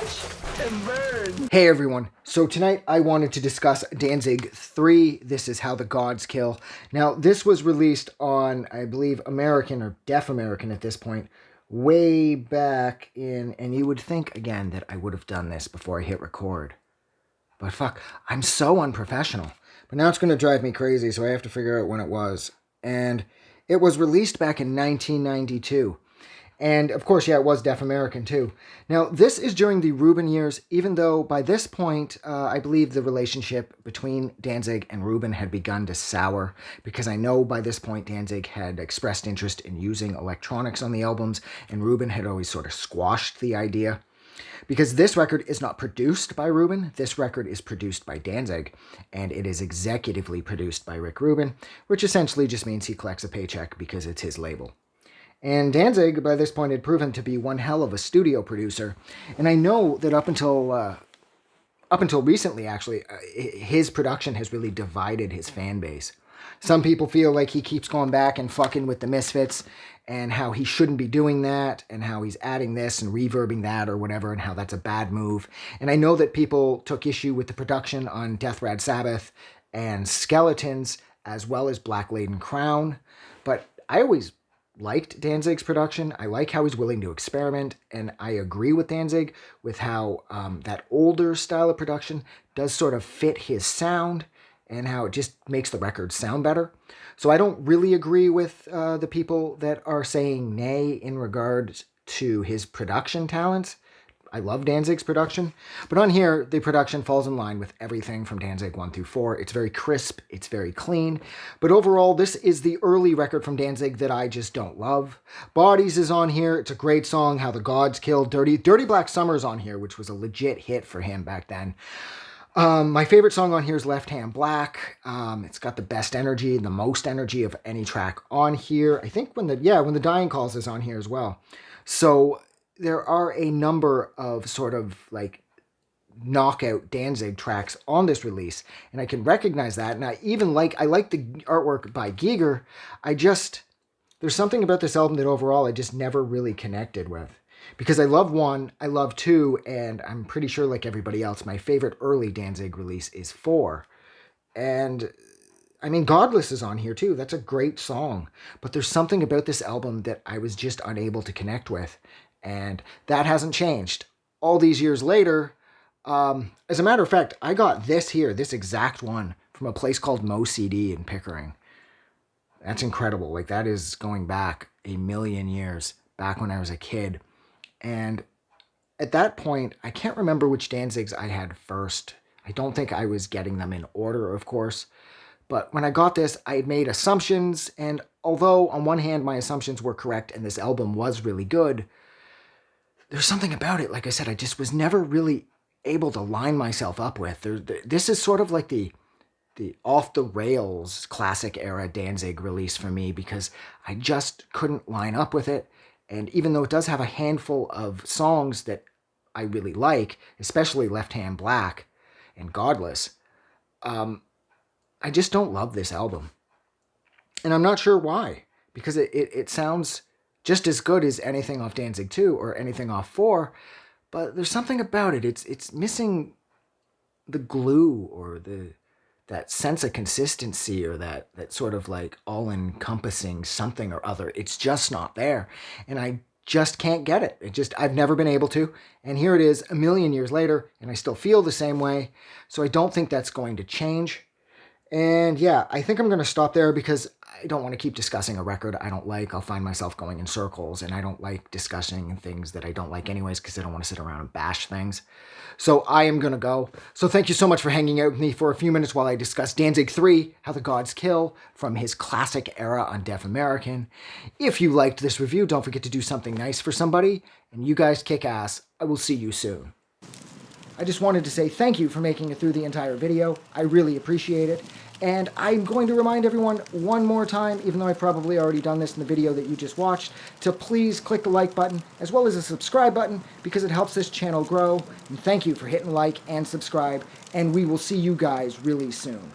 Watch and burn. Hey everyone, so tonight I wanted to discuss Danzig III, This Is How the Gods Kill. Now this was released on, I believe, American or Deaf American at this point, way back in, and you would think again that I would have done this before I hit record. But fuck, I'm so unprofessional. But now it's going to drive me crazy, so I have to figure out when it was. And it was released back in 1992. And of course, yeah, it was Deaf American too. Now, this is during the Rubin years, even though by this point, I believe the relationship between Danzig and Rubin had begun to sour, because I know by this point Danzig had expressed interest in using electronics on the albums, and Rubin had always sort of squashed the idea. Because this record is not produced by Rubin, this record is produced by Danzig, and it is executively produced by Rick Rubin, which essentially just means he collects a paycheck because it's his label. And Danzig, by this point, had proven to be one hell of a studio producer. And I know that up until recently, actually, his production has really divided his fan base. Some people feel like he keeps going back and fucking with the Misfits, and how he shouldn't be doing that, and how he's adding this and reverbing that or whatever, and how that's a bad move. And I know that people took issue with the production on Death Rad Sabbath and Skeletons, as well as Black Laden Crown. But I always liked Danzig's production. I like how he's willing to experiment, and I agree with Danzig with how that older style of production does sort of fit his sound, and how it just makes the record sound better. So I don't really agree with the people that are saying nay in regards to his production talents. I love Danzig's production, but on here, the production falls in line with everything from Danzig 1 through 4. It's very crisp, it's very clean, but overall, this is the early record from Danzig that I just don't love. Bodies is on here, it's a great song, How the Gods Kill. Dirty Black Summer's on here, which was a legit hit for him back then. My favorite song on here is Left Hand Black. It's got the best energy, the most energy of any track on here. I think when the Dying Calls is on here as well. So there are a number of sort of like knockout Danzig tracks on this release, and I can recognize that. And I like the artwork by Giger. There's something about this album that overall I just never really connected with. Because I love 1, I love 2, and I'm pretty sure, like everybody else, my favorite early Danzig release is 4. And I mean, Godless is on here too. That's a great song. But there's something about this album that I was just unable to connect with. And that hasn't changed. All these years later, as a matter of fact, I got this exact one, from a place called Mo CD in Pickering. That's incredible. Like, that is going back a million years, back when I was a kid. And at that point, I can't remember which Danzigs I had first. I don't think I was getting them in order, of course. But when I got this, I had made assumptions. And although on one hand, my assumptions were correct and this album was really good, there's something about it, like I said, I just was never really able to line myself up with. This is sort of like the off-the-rails classic era Danzig release for me, because I just couldn't line up with it. And even though it does have a handful of songs that I really like, especially Left Hand Black and Godless, I just don't love this album. And I'm not sure why, because it sounds just as good as anything off Danzig 2 or anything off 4, but there's something about it. It's missing the glue or that sense of consistency, or that sort of like all-encompassing something or other. It's just not there. And I just can't get it. I've never been able to. And here it is a million years later, and I still feel the same way. So I don't think that's going to change. And yeah, I think I'm going to stop there, because I don't want to keep discussing a record I don't like. I'll find myself going in circles, and I don't like discussing things that I don't like anyways, because I don't want to sit around and bash things. So I am going to go. So thank you so much for hanging out with me for a few minutes while I discuss Danzig III, How the Gods Kill, from his classic era on Deaf American. If you liked this review, don't forget to do something nice for somebody, and you guys kick ass. I will see you soon. I just wanted to say thank you for making it through the entire video. I really appreciate it. And I'm going to remind everyone one more time, even though I've probably already done this in the video that you just watched, to please click the like button as well as the subscribe button, because it helps this channel grow. And thank you for hitting like and subscribe, and we will see you guys really soon.